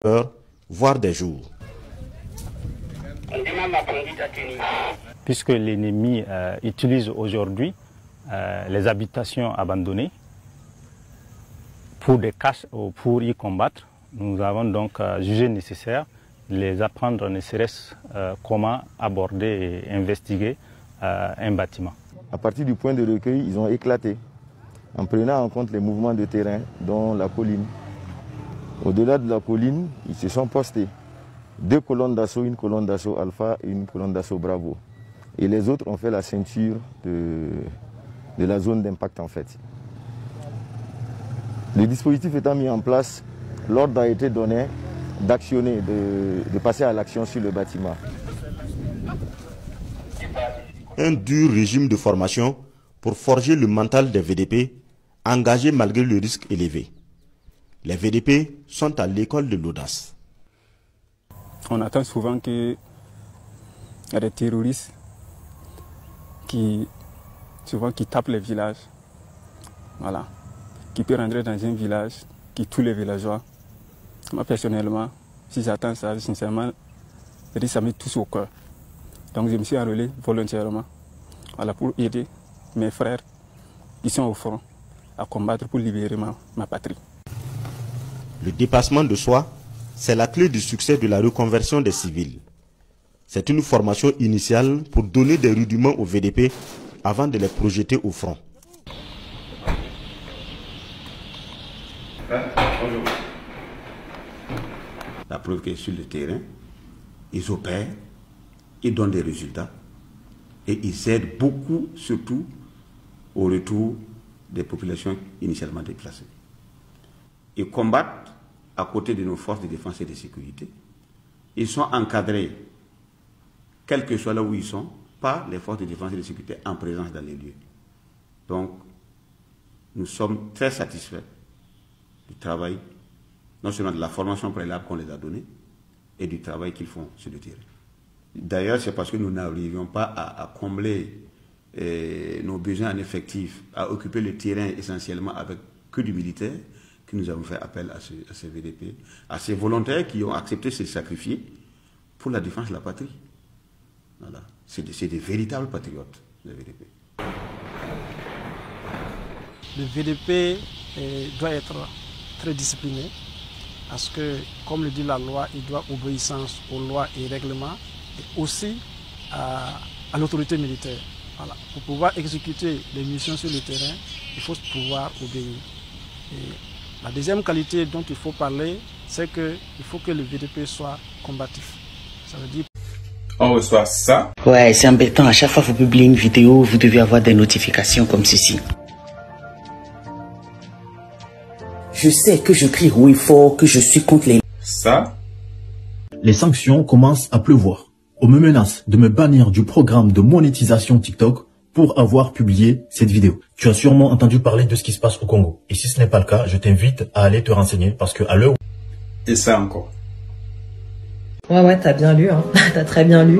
heures, voire des jours. Puisque l'ennemi utilise aujourd'hui les habitations abandonnées pour des caches ou pour y combattre, nous avons donc jugé nécessaire de les apprendre ne serait-ce comment aborder et investiguer un bâtiment. À partir du point de recueil, ils ont éclaté en prenant en compte les mouvements de terrain, dont la colline. Au-delà de la colline, ils se sont postés. 2 colonnes d'assaut, une colonne d'assaut alpha et une colonne d'assaut bravo. Et les autres ont fait la ceinture de la zone d'impact en fait. Le dispositif étant mis en place, l'ordre a été donné d'actionner, de passer à l'action sur le bâtiment. Un dur régime de formation pour forger le mental des VDP, engagés malgré le risque élevé. Les VDP sont à l'école de l'audace. On attend souvent qu'il y a des terroristes qui tapent les villages. Voilà. Qui peut rentrer dans un village, qui tue les villageois. Moi personnellement, si j'attends ça, sincèrement, ça me touche au cœur. Donc je me suis enrôlé volontairement, voilà, pour aider mes frères qui sont au front à combattre pour libérer ma patrie. Le dépassement de soi, c'est la clé du succès de la reconversion des civils. C'est une formation initiale pour donner des rudiments aux VDP avant de les projeter au front. La preuve que sur le terrain, ils opèrent, ils donnent des résultats et ils aident beaucoup, surtout au retour des populations initialement déplacées. Ils combattent à côté de nos forces de défense et de sécurité. Ils sont encadrés, quel que soit là où ils sont, par les forces de défense et de sécurité en présence dans les lieux. Donc, nous sommes très satisfaits du travail, non seulement de la formation préalable qu'on les a donnée, et du travail qu'ils font sur le terrain. D'ailleurs, c'est parce que nous n'arrivions pas à combler nos besoins en effectifs, à occuper le terrain essentiellement avec que du militaire, que nous avons fait appel à ces VDP, à ces volontaires qui ont accepté de se sacrifier pour la défense de la patrie. Voilà. C'est des véritables patriotes, les VDP. Le VDP doit être très discipliné parce que, comme le dit la loi, il doit obéissance aux lois et règlements et aussi à l'autorité militaire. Voilà. Pour pouvoir exécuter les missions sur le terrain, il faut pouvoir obéir. Et la deuxième qualité dont il faut parler, c'est qu'il faut que le VDP soit combatif. Ça veut dire... On reçoit ça. Ouais, c'est embêtant. À chaque fois que vous publiez une vidéo, vous devez avoir des notifications comme ceci. Je sais que je crie haut et fort, que je suis contre les... Ça. Les sanctions commencent à pleuvoir. On me menace de me bannir du programme de monétisation TikTok pour avoir publié cette vidéo. Tu as sûrement entendu parler de ce qui se passe au Congo. Et si ce n'est pas le cas, je t'invite à aller te renseigner parce que à l'heure... Et ça encore. Ouais, t'as bien lu, hein. T'as très bien lu.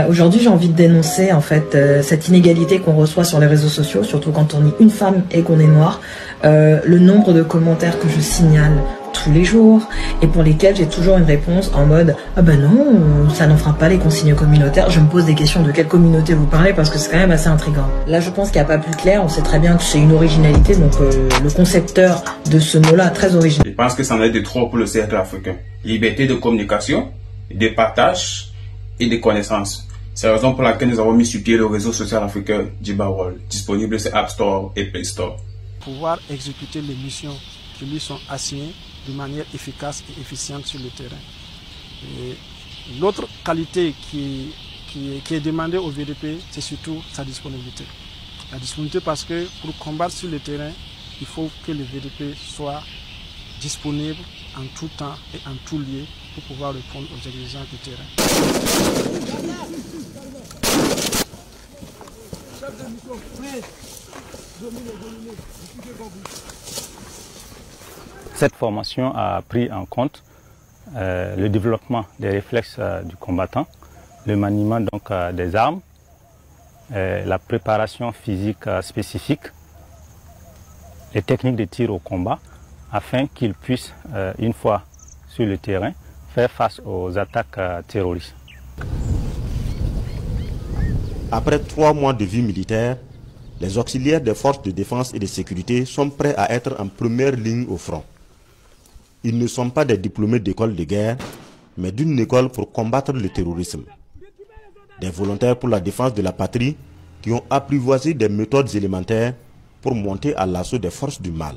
Aujourd'hui, j'ai envie de dénoncer en fait cette inégalité qu'on reçoit sur les réseaux sociaux, surtout quand on est une femme et qu'on est noire. Le nombre de commentaires que je signale tous les jours et pour lesquels j'ai toujours une réponse en mode « Ah ben non, ça n'enfreint pas les consignes communautaires ». Je me pose des questions de quelle communauté vous parlez parce que c'est quand même assez intriguant. Là, je pense qu'il n'y a pas plus clair. On sait très bien que c'est une originalité, donc le concepteur de ce mot-là très original. Je pense que ça en est de trop pour le cercle africain. Liberté de communication, de partage et de connaissances. C'est la raison pour laquelle nous avons mis sur pied le réseau social africain Djibawal, disponible sur App Store et Play Store. Pouvoir exécuter les missions qui lui sont assignées de manière efficace et efficiente sur le terrain. L'autre qualité qui est demandée au VDP, c'est surtout sa disponibilité. La disponibilité parce que pour combattre sur le terrain, il faut que le VDP soit disponible en tout temps et en tout lieu pour pouvoir répondre aux exigences du terrain. Cette formation a pris en compte le développement des réflexes du combattant, le maniement donc, des armes, la préparation physique spécifique, les techniques de tir au combat, afin qu'ils puissent, une fois sur le terrain, faire face aux attaques terroristes. Après 3 mois de vie militaire, les auxiliaires des forces de défense et de sécurité sont prêts à être en première ligne au front. Ils ne sont pas des diplômés d'école de guerre, mais d'une école pour combattre le terrorisme. Des volontaires pour la défense de la patrie qui ont apprivoisé des méthodes élémentaires pour monter à l'assaut des forces du mal.